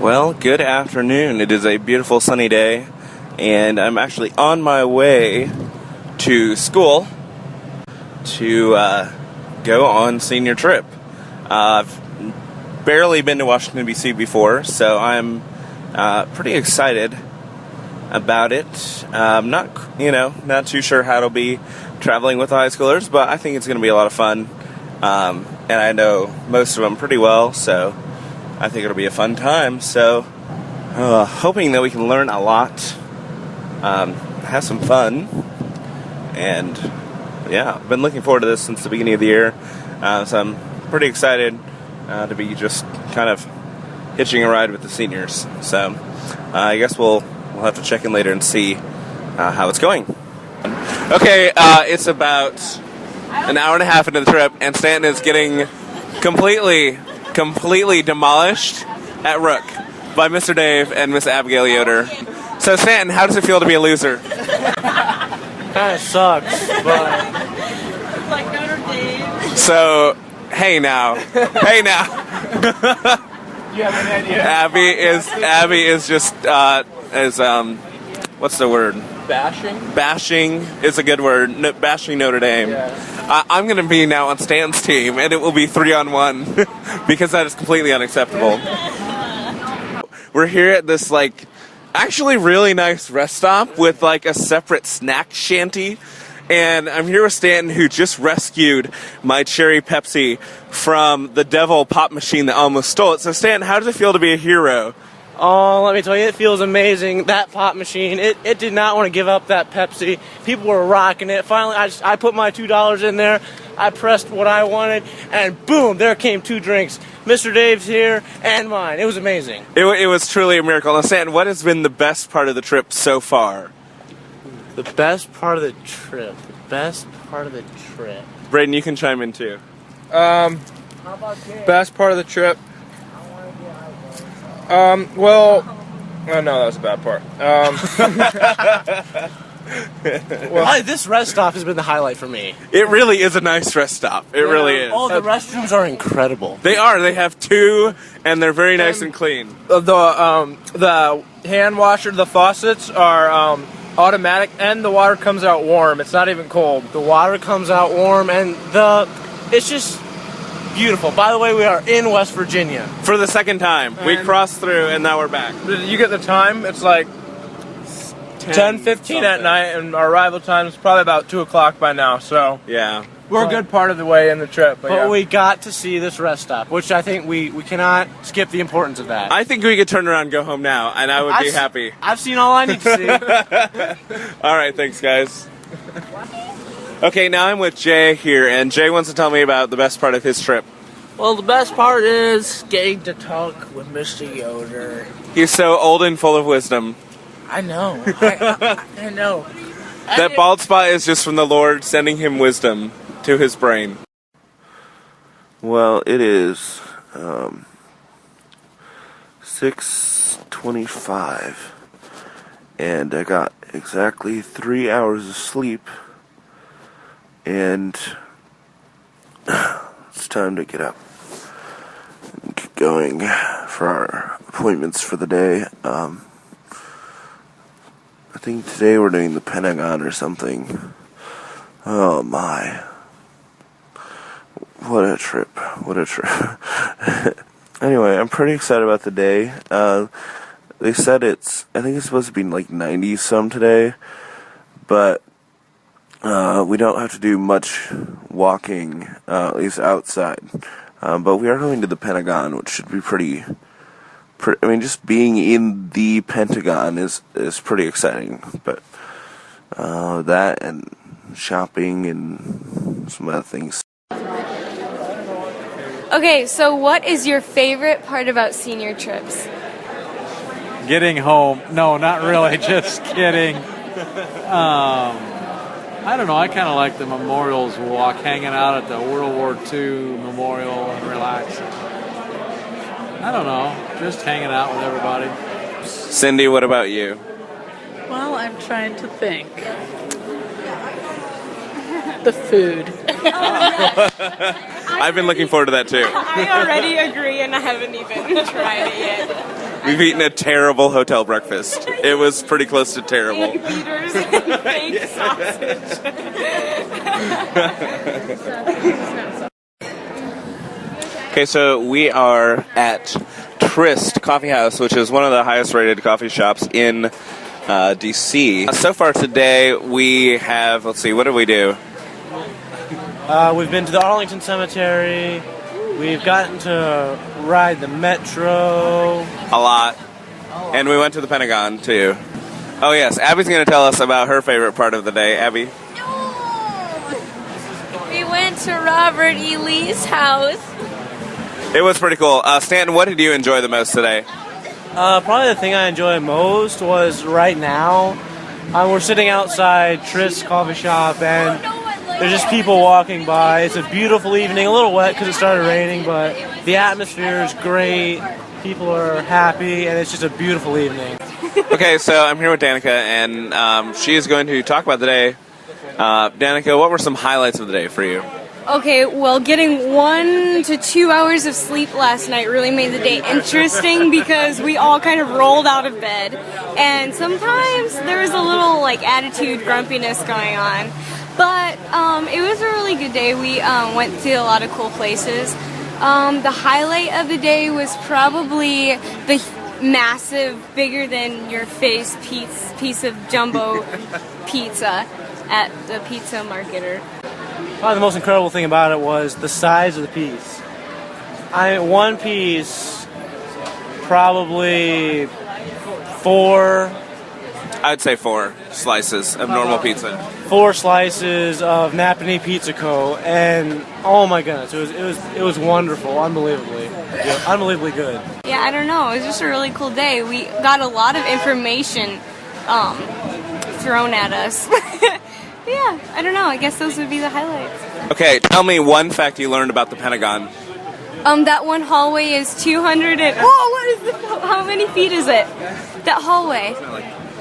Well, good afternoon. It is a beautiful sunny day, and I'm actually on my way to school to go on senior trip. I've barely been to Washington, D.C. before, so I'm pretty excited about it. I'm not too sure how it'll be traveling with the high schoolers, but I think it's going to be a lot of fun. And I know most of them pretty well, so I think it'll be a fun time. So, hoping that we can learn a lot, have some fun, and yeah, I've been looking forward to this since the beginning of the year. So I'm pretty excited to be just kind of hitching a ride with the seniors. So I guess we'll have to check in later and see how it's going. Okay, it's about an hour and a half into the trip, and Stanton is getting completely demolished at Rook by Mr. Dave and Miss Abigail Yoder. So Stanton, how does it feel to be a loser? Kind of sucks, but like Notre Dame. So, hey now. You have an idea? Abby is just what's the word? Bashing? Bashing is a good word. Bashing Notre Dame. Yeah. I'm going to be now on Stan's team, and it will be 3-on-1 because that is completely unacceptable. We're here at this actually really nice rest stop with a separate snack shanty, and I'm here with Stanton, who just rescued my cherry Pepsi from the devil pop machine that almost stole it. So Stanton, how does it feel to be a hero? Oh, let me tell you, it feels amazing. That pop machine, it did not want to give up that Pepsi. People were rocking it. Finally, I put my $2 in there. I pressed what I wanted, and boom, there came 2 drinks. Mr. Dave's here, and mine. It was amazing. It was truly a miracle. Now, Stanton, what has been the best part of the trip so far? The best part of the trip. Braden, you can chime in too. How about Dave? Best part of the trip. No, that was a bad part. This rest stop has been the highlight for me. It really is a nice rest stop. It really is. Oh, the restrooms are incredible. They are. They have 2, and they're very nice and clean. The hand washer, the faucets are automatic, and the water comes out warm. It's not even cold. The water comes out warm, and it's just beautiful. By the way, we are in West Virginia. For the second time. We crossed through, and now we're back. You get the time? It's 10:15 at night, and our arrival time is probably about 2 o'clock by now. So yeah, we're a good part of the way in the trip. But yeah. we got to see this rest stop, which I think we cannot skip the importance of that. I think we could turn around and go home now, and I would be happy. I've seen all I need to see. All right, thanks, guys. Okay, now I'm with Jay here, and Jay wants to tell me about the best part of his trip. Well, the best part is getting to talk with Mr. Yoder. He's so old and full of wisdom. I know. I know. That bald spot is just from the Lord sending him wisdom to his brain. Well, it is 6:25, and I got exactly 3 hours of sleep, and it's time to get up and get going for our appointments for the day. I think today we're doing the Pentagon or something. Oh my. What a trip. Anyway, I'm pretty excited about the day. They said I think it's supposed to be 90 some today, but we don't have to do much walking, at least outside. But we are going to the Pentagon, which should be pretty. Just being in the Pentagon is pretty exciting. But that and shopping and some other things. Okay, so what is your favorite part about senior trips? Getting home. No, not really. Just kidding. I don't know. I kind of like the memorials walk, hanging out at the World War II memorial and relaxing. I don't know. Just hanging out with everybody. Cindy, what about you? Well, I'm trying to think. The food. I've been looking forward to that too. I already agree, and I haven't even tried it yet. We've eaten a terrible hotel breakfast. It was pretty close to terrible. Beaters and fake sausage. Okay, so we are at Trist Coffee House, which is one of the highest rated coffee shops in DC. So far today, we have, let's see, what did we do? We've been to the Arlington Cemetery. We've gotten to ride the metro. A lot. And we went to the Pentagon, too. Oh, yes, Abby's going to tell us about her favorite part of the day. Abby? We went to Robert E. Lee's house. It was pretty cool. Stanton, what did you enjoy the most today? Probably the thing I enjoy most was right now. We're sitting outside Trist's coffee shop, and there's just people walking by. It's a beautiful evening, a little wet because it started raining, but the atmosphere is great. People are happy, and it's just a beautiful evening. Okay, so I'm here with Danica, and she is going to talk about the day. Danica, what were some highlights of the day for you? Okay, well, getting 1 to 2 hours of sleep last night really made the day interesting because we all kind of rolled out of bed, and sometimes there was a little attitude grumpiness going on. But it was a really good day. We went to a lot of cool places. The highlight of the day was probably the massive, bigger than your face piece of jumbo pizza at the pizza marketer. Probably the most incredible thing about it was the size of the piece. One piece, probably 4. I'd say 4 slices of normal pizza. 4 slices of Napoli Pizza Co. And oh my goodness, it was wonderful, unbelievably good. Yeah, I don't know. It was just a really cool day. We got a lot of information thrown at us. Yeah, I don't know. I guess those would be the highlights. Okay, tell me one fact you learned about the Pentagon. That one hallway is 200 and... Oh, what is the... How many feet is it? That hallway.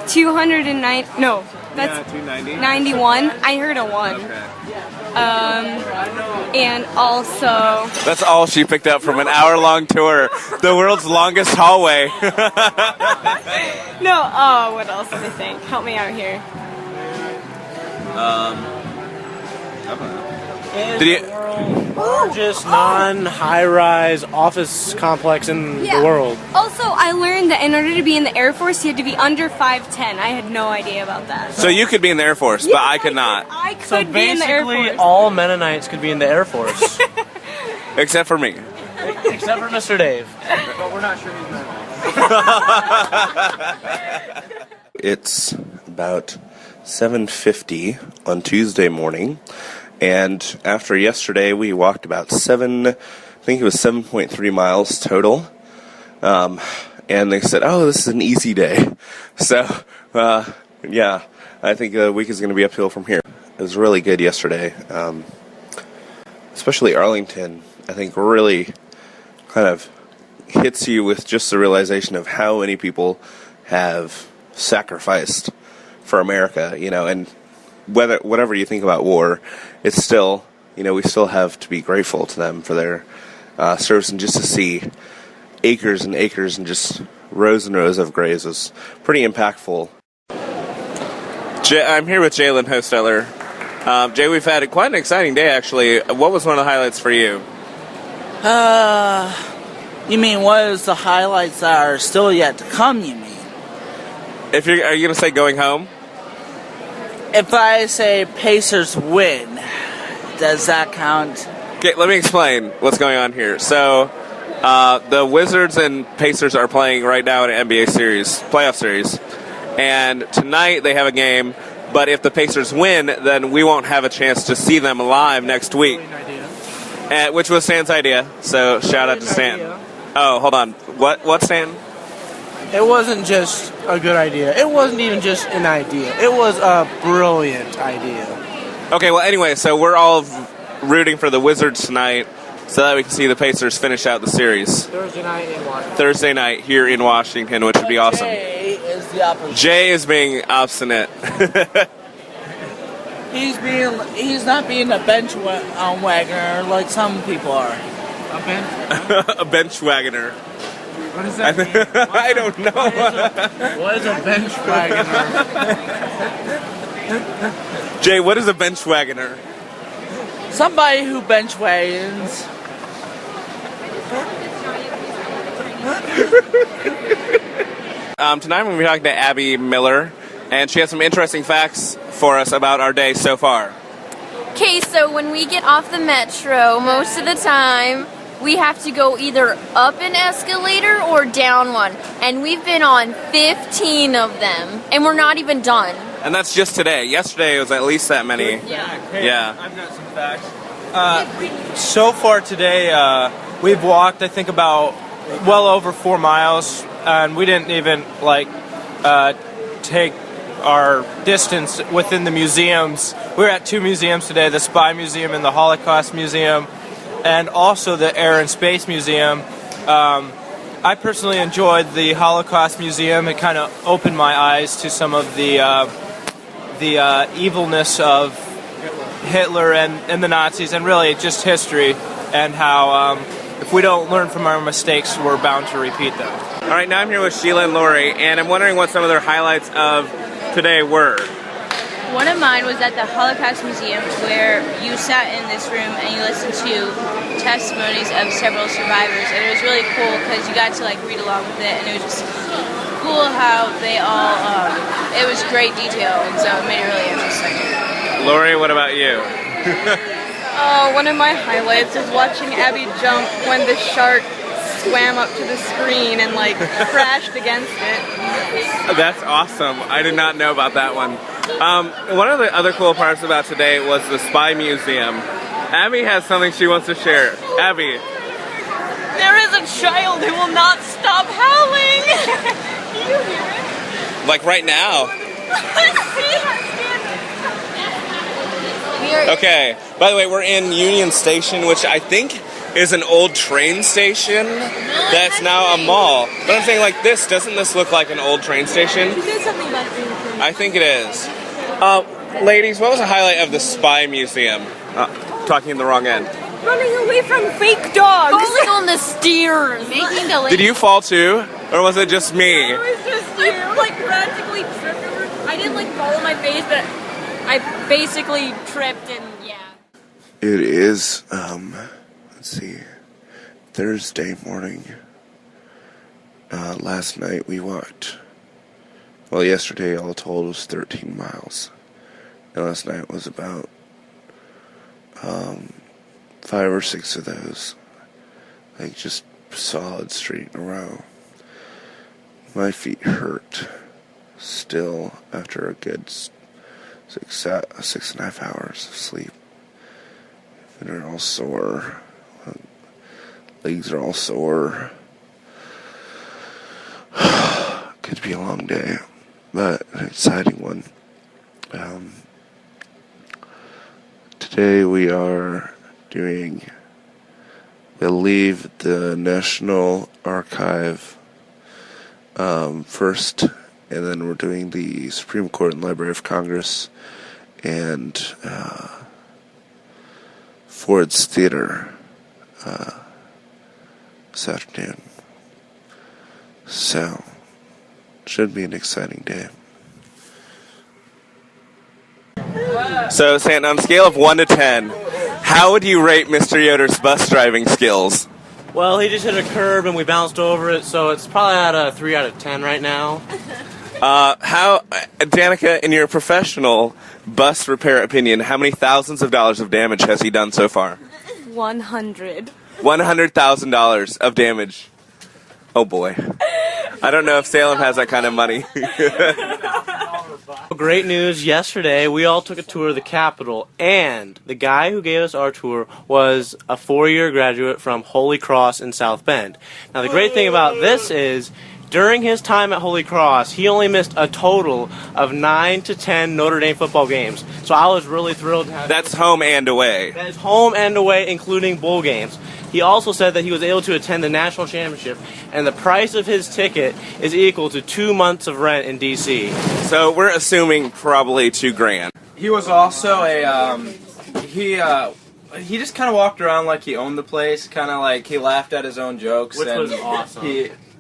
209... No, that's... 290. 91. I heard a 1. Okay. And also... That's all she picked up from an hour-long tour. The world's longest hallway. No, oh, what else did I think? Help me out here. Did you... Largest non-high-rise office complex in the world. Also, I learned that in order to be in the Air Force, you had to be under 5'10". I had no idea about that. So you could be in the Air Force, but I could not. I could be in the Air Force. Basically, all Mennonites could be in the Air Force. Except for me. Except for Mr. Dave. But we're not sure he's Mennonite. It's about 7:50 on Tuesday morning, and after yesterday we walked about 7.3 miles total, and they said, oh, this is an easy day. So yeah, I think the week is going to be uphill from here. It was really good yesterday, especially Arlington. I think really kind of hits you with just the realization of how many people have sacrificed for America, and whatever you think about war, it's still, we still have to be grateful to them for their service, and just to see acres and acres and just rows and rows of graves was pretty impactful. I'm here with Jalen Hosteller. Jay, we've had quite an exciting day, actually. What was one of the highlights for you? You mean what is the highlights that are still yet to come, you mean? Are you going to say going home? If I say Pacers win, does that count? Okay, let me explain what's going on here. So, the Wizards and Pacers are playing right now in an NBA series, playoff series. And tonight they have a game, but if the Pacers win, then we won't have a chance to see them live next week. Which was Stan's idea, so shout out to Stan. Oh, hold on. What Stan? It wasn't just a good idea. It wasn't even just an idea. It was a brilliant idea. Okay, well, anyway, so we're all rooting for the Wizards tonight so that we can see the Pacers finish out the series. Thursday night in Washington. Thursday night here in Washington, which would be awesome. Jay is the opposite. Jay is being obstinate. He's not being a bench wagoner like some people are. A bench wagoner. What does that mean? I don't know. What is a bench wagoner? Jay, what is a bench wagoner? Somebody who bench wagons. Tonight we're going to be talking to Abby Miller, and she has some interesting facts for us about our day so far. Okay, so when we get off the metro, most of the time we have to go either up an escalator or down one. And we've been on 15 of them, and we're not even done. And that's just today. Yesterday it was at least that many. Hey, Yeah. I've got some facts. So far today, we've walked, I think, about well over 4 miles, and we didn't even take our distance within the museums. We're at 2 museums today, the Spy Museum and the Holocaust Museum, and also the Air and Space Museum. I personally enjoyed the Holocaust Museum. It kind of opened my eyes to some of the evilness of Hitler and the Nazis, and really just history, and how if we don't learn from our mistakes, we're bound to repeat them. All right, now I'm here with Sheila and Lori, and I'm wondering what some of their highlights of today were. One of mine was at the Holocaust Museum, where you sat in this room and you listened to testimonies of several survivors, and it was really cool because you got to read along with it, and it was just cool how they all, it was great detail, and so it made it really interesting. Lori, what about you? One of my highlights is watching Abby jump when the shark swam up to the screen and crashed against it. That's awesome. I did not know about that one. One of the other cool parts about today was the Spy Museum. Abby has something she wants to share. Abby. There is a child who will not stop howling! Do you hear it? Like right now. Okay, by the way, we're in Union Station, which I think is an old train station that's now a mall. But I'm saying, this, doesn't this look like an old train station? She said something about it being a train. I think it is. Ladies, what was the highlight of the Spy Museum? Talking in the wrong end. Running away from fake dogs. Falling on the stairs. Making the Did you fall too? Or was it just me? It was just you. I practically tripped over. I didn't fall on my face, but I basically tripped and yeah. It is, let's see, Thursday morning. Last night we walked, yesterday all told was 13 miles. And last night was about 5 or 6 of those. Just solid straight in a row. My feet hurt still after a good 6.5 hours of sleep. They're all sore. Legs are all sore. Could be a long day, but an exciting one. Today we'll leave the National Archive first, and then we're doing the Supreme Court and Library of Congress and Ford's Theater this afternoon. So, should be an exciting day. So, Santa, on a scale of 1 to 10, how would you rate Mr. Yoder's bus driving skills? Well, he just hit a curb and we bounced over it, so it's probably at a 3 out of 10 right now. Danica, in your professional bus repair opinion, how many thousands of dollars of damage has he done so far? 100. $100,000 of damage. Oh boy. I don't know if Salem has that kind of money. Great news, yesterday we all took a tour of the Capitol, and the guy who gave us our tour was a 4-year graduate from Holy Cross in South Bend. Now the great thing about this is, during his time at Holy Cross, he only missed a total of 9 to 10 Notre Dame football games. So I was really thrilled to have That's home and away. That is home and away, including bowl games. He also said that he was able to attend the national championship, and the price of his ticket is equal to 2 months of rent in D.C. So we're assuming probably $2,000. He was also he just kind of walked around like he owned the place, kind of like he laughed at his own jokes. Which and was awesome.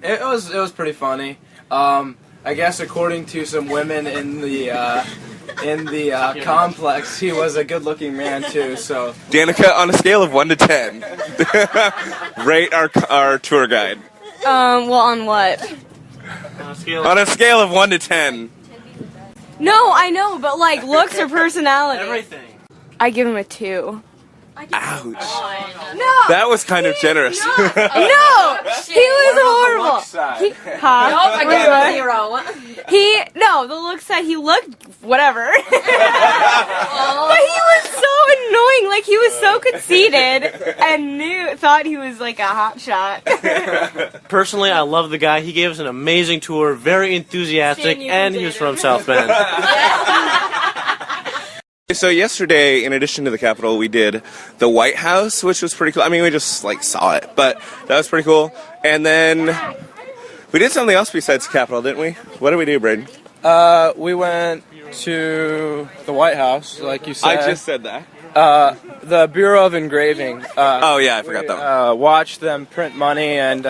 It was pretty funny. I guess according to some women in the complex, he was a good-looking man too. So Danica, on a scale of 1 to 10, rate our tour guide. Well, on what? On a scale of 1 to 10. No, I know, but like looks or personality. Everything. I give him a 2. Ouch. No. That was kind of generous. No, he was horrible. I gave him a 0. The look side, he looked whatever. But he was so annoying. Like he was so conceited and thought he was like a hot shot. Personally, I love the guy. He gave us an amazing tour, very enthusiastic, and he was from South Bend. So yesterday, in addition to the Capitol, we did the White House, which was pretty cool. I mean, we just like saw it, but that was pretty cool. And then we did something else besides the Capitol, didn't we? What did we do, Braden? We went to the White House, like you said. I just said that. The Bureau of Engraving. Oh yeah, I forgot that one. Watched them print money, and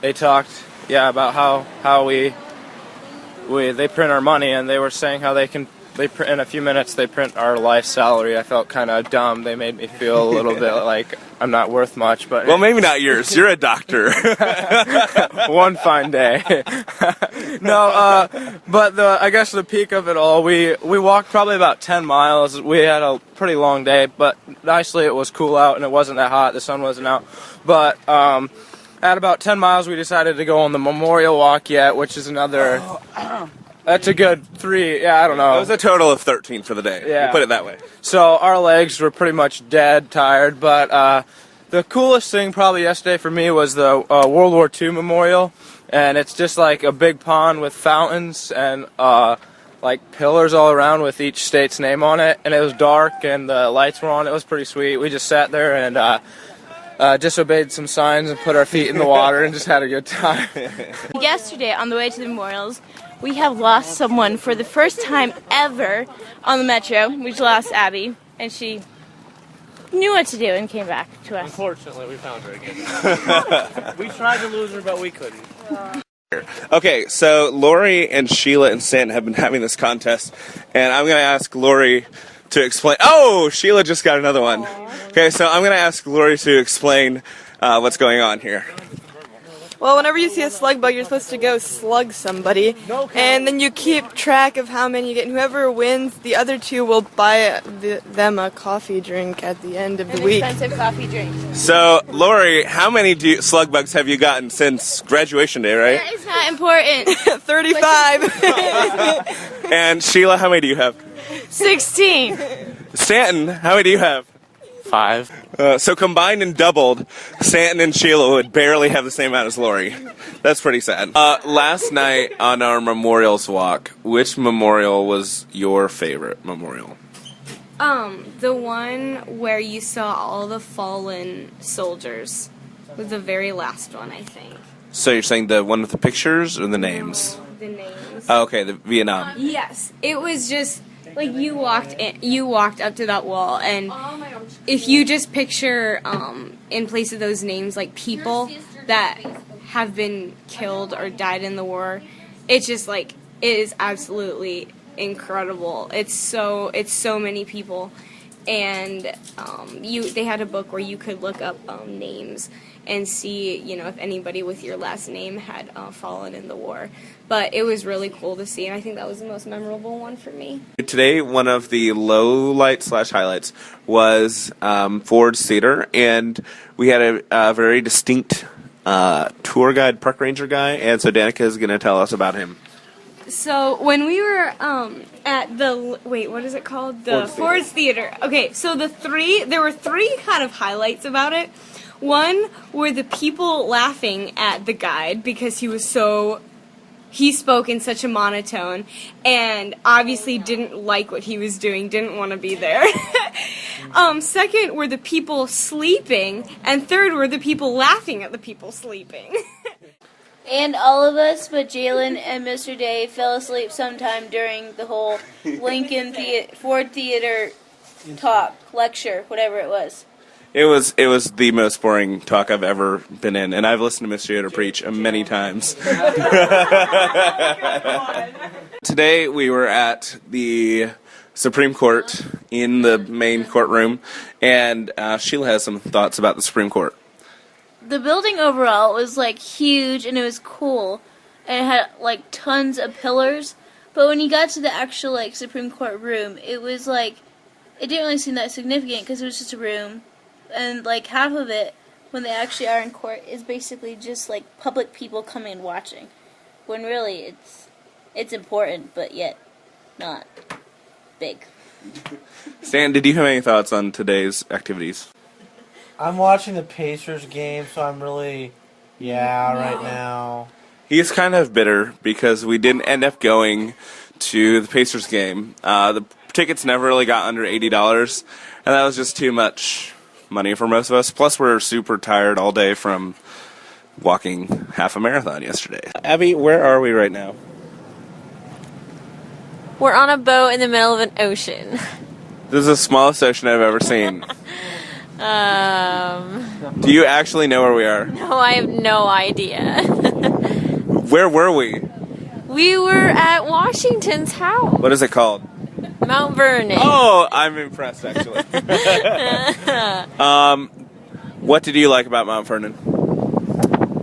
they talked, about how they print our money, and they were saying how in a few minutes they print our life salary. I felt kind of dumb. They made me feel a little bit like I'm not worth much. But well, maybe not yours. You're a doctor. One fine day. No, but I guess the peak of it all, we walked probably about 10 miles. We had a pretty long day, but nicely it was cool out and it wasn't that hot. The sun wasn't out. But at about 10 miles, we decided to go on the Memorial Walk which is another... That's a good 3, I don't know. It was a total of 13 for the day. Yeah. We'll put it that way. So our legs were pretty much dead, tired, but the coolest thing probably yesterday for me was the World War II Memorial, and it's just like a big pond with fountains and like pillars all around with each state's name on it, and it was dark and the lights were on. It was pretty sweet. We just sat there and disobeyed some signs and put our feet in the water and just had a good time. Yesterday, on the way to the memorials, we have lost someone for the first time ever on the metro. We just lost Abby, and she knew what to do and came back to us. Unfortunately, we found her again. We tried to lose her, but we couldn't. Okay, so Lori and Sheila and Stanton have been having this contest, and I'm going to ask Lori to explain. Oh, Sheila just got another one. Okay, so I'm going to ask Lori to explain what's going on here. Well, whenever you see a slug bug, you're supposed to go slug somebody, and then you keep track of how many you get, and whoever wins, the other two will buy them a coffee drink at the end of the week. An expensive coffee drink. So, Lori, how many slug bugs have you gotten since graduation day, right? That is not important. 35. And Sheila, how many do you have? 16. Stanton, how many do you have? 5. So combined and doubled, Stanton and Sheila would barely have the same amount as Lori. That's pretty sad. Last night on our memorials walk, which memorial was your favorite memorial? The one where you saw all the fallen soldiers was the very last one, I think. So you're saying the one with the pictures or the names? No, the names. Oh, okay, the Vietnam. Yes, it was just like you walked up to that wall, and if you just picture in place of those names like people that have been killed or died in the war, it's just like it is absolutely incredible. It's so many people, and they had a book where you could look up names and see, if anybody with your last name had fallen in the war. But it was really cool to see, and I think that was the most memorable one for me. Today, one of the low-light/highlights was Ford's Theater, and we had a very distinct tour guide, park ranger guy, and so Danica is going to tell us about him. So when we were at the what is it called? The Ford's Theater. Okay, so there were three kind of highlights about it. One were the people laughing at the guide because he spoke in such a monotone and obviously didn't like what he was doing, didn't want to be there. Second were the people sleeping, and third were the people laughing at the people sleeping. And all of us but Jalen and Mr. Day fell asleep sometime during the whole Ford Theater talk, lecture, whatever it was. It was the most boring talk I've ever been in, and I've listened to Mr. Yoder preach many times. Today we were at the Supreme Court in the main courtroom, and Sheila has some thoughts about the Supreme Court. The building overall was like huge and it was cool, and it had like tons of pillars. But when you got to the actual like Supreme Court room, it was like it didn't really seem that significant because it was just a room, and like half of it, when they actually are in court, is basically just like public people coming and watching, when really it's important, but yet not big. Stan, did you have any thoughts on today's activities? I'm watching the Pacers game, so I'm really, right now. He's kind of bitter because we didn't end up going to the Pacers game. The tickets never really got under $80, and that was just too much money for most of us. Plus, we're super tired all day from walking half a marathon yesterday. Abby, where are we right now? We're on a boat in the middle of an ocean. This is the smallest ocean I've ever seen. Do you actually know where we are? No, I have no idea. Where were we? We were at Washington's house. What is it called? Mount Vernon. Oh, I'm impressed, actually. What did you like about Mount Vernon?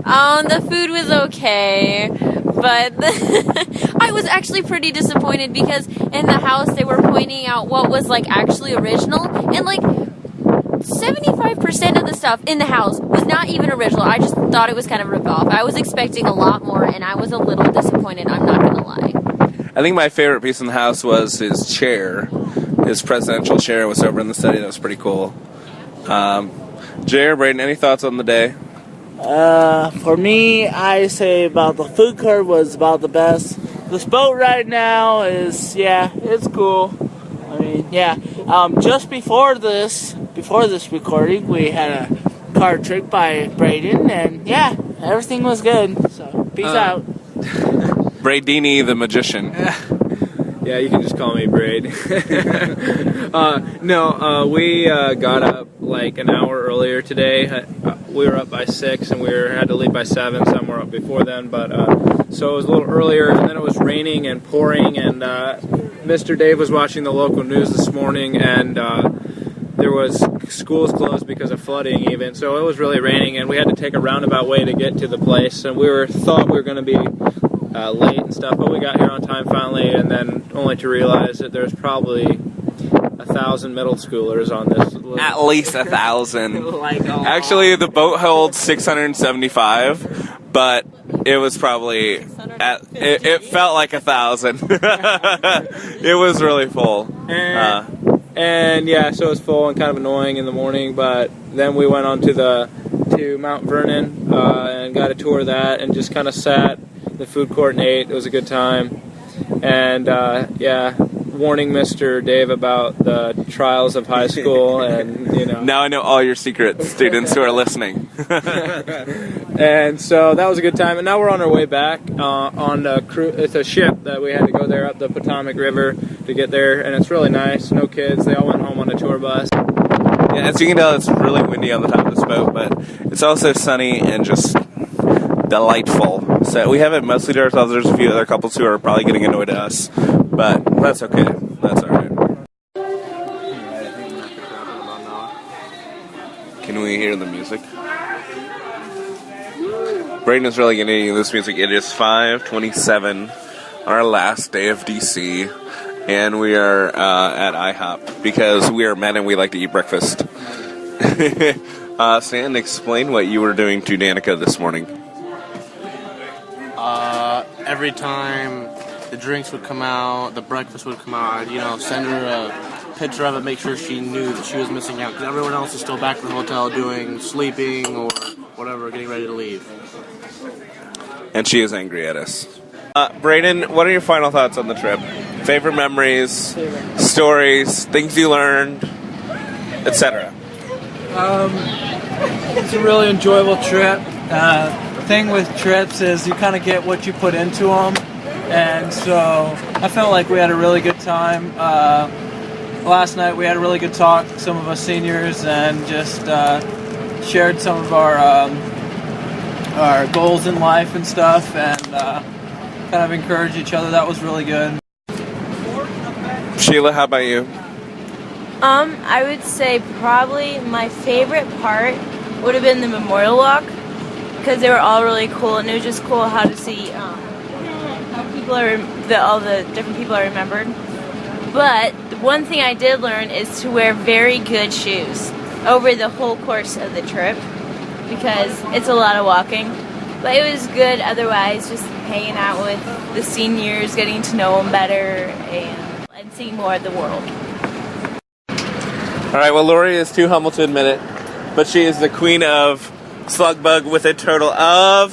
The food was okay, but I was actually pretty disappointed because in the house they were pointing out what was like actually original, and like 75% of the stuff in the house was not even original. I just thought it was kind of ripped off. I was expecting a lot more, and I was a little disappointed, I'm not going to lie. I think my favorite piece in the house was his chair. His presidential chair was over in the study. That was pretty cool. Jared, Braden, any thoughts on the day? For me, I say about the food court was about the best. This boat right now is, it's cool. I mean, just before this recording, we had a card trick by Braden, and everything was good. So, peace out. Bradini the magician. Yeah, you can just call me Braid. We got up like an hour earlier today. We were up by 6 and we had to leave by 7. Some were up before then, but so it was a little earlier. And then it was raining and pouring, and Mr. Dave was watching the local news this morning, and there was schools closed because of flooding even. So it was really raining, and we had to take a roundabout way to get to the place. And we thought we were going to be late and stuff, but we got here on time finally, and then only to realize that there's probably 1,000 middle schoolers on this. At least 1,000. Actually, the boat holds 675, but it was probably it felt like 1,000. It was really full. And so it was full and kind of annoying in the morning, but then we went on to Mount Vernon and got a tour of that, and just kind of sat in the food court and ate. It was a good time. And warning Mr. Dave about the trials of high school, and Now I know all your secrets, students who are listening. And so that was a good time. And now we're on our way back on a cruise. It's a ship that we had to go there up the Potomac River to get there, and it's really nice. No kids. They all went home on a tour bus. Yeah, as you can tell, it's really windy on the top of this boat, but it's also sunny and just delightful. So we have it mostly to ourselves. There's a few other couples who are probably getting annoyed at us, but that's okay. That's all right. Can we hear the music? Braden is really getting into this music. It is 5:27 on our last day of DC, and we are at IHOP because we are men and we like to eat breakfast. Stan, explain what you were doing to Danica this morning. Every time the drinks would come out, the breakfast would come out, I'd, send her a picture of it, make sure she knew that she was missing out, because everyone else is still back in the hotel sleeping or whatever, getting ready to leave. And she is angry at us. Braden, what are your final thoughts on the trip? Favorite memories, stories, things you learned, etc. It's a really enjoyable trip. Thing with trips is you kind of get what you put into them, and so I felt like we had a really good time. last night we had a really good talk, some of us seniors, and just shared some of our goals in life and stuff, and kind of encouraged each other. That was really good. Sheila, how about you? I would say probably my favorite part would have been the memorial walk, because they were all really cool, and it was just cool how to see how people are, all the different people I remembered. But the one thing I did learn is to wear very good shoes over the whole course of the trip, because it's a lot of walking. But it was good otherwise, just hanging out with the seniors, getting to know them better, and seeing more of the world. All right, well, Lori is too humble to admit it, but she is the queen of slug bug with a total of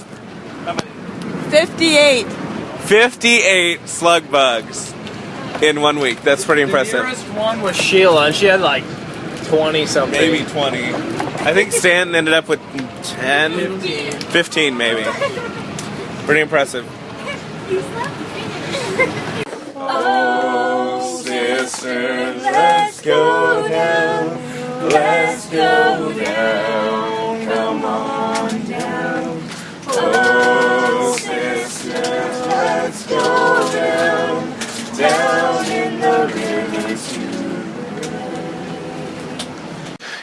58. 58 slug bugs in 1 week. That's pretty impressive. The nearest one was Sheila, and she had like 20 something. Maybe 20. I think Stanton ended up with 10? 15 maybe. Pretty impressive. Oh, sisters, let's go down. Let's go down. Come on down. Oh, sisters, let's go down. Down in the river too.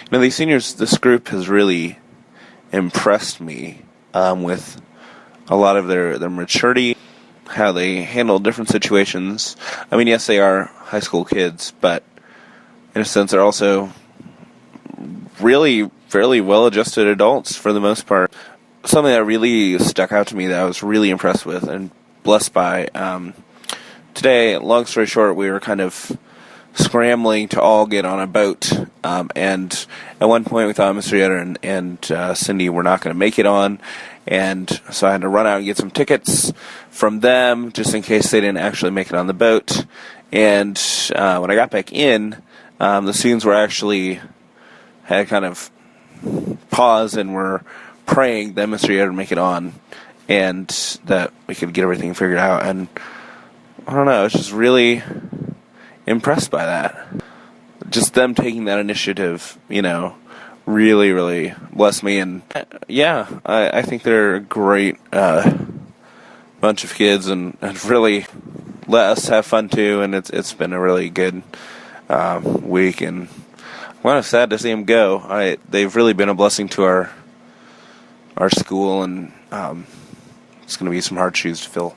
You know, these seniors, this group has really impressed me with a lot of their maturity, how they handle different situations. I mean, yes, they are high school kids, but in a sense, they're also really fairly well-adjusted adults for the most part. Something that really stuck out to me that I was really impressed with and blessed by. Today, long story short, we were kind of scrambling to all get on a boat, and at one point we thought Mr. Yetter and Cindy were not going to make it on, and so I had to run out and get some tickets from them just in case they didn't actually make it on the boat. And when I got back in, the students were actually had kind of paused and were praying that Mr. Yetter would make it on and that we could get everything figured out. And I don't know, I was just really impressed by that. Just them taking that initiative, you know, really, really blessed me. And yeah, I think they're a great bunch of kids and really let us have fun too. And it's been a really good week. And I'm kind of sad to see them go. They've really been a blessing to our school, and it's going to be some hard shoes to fill.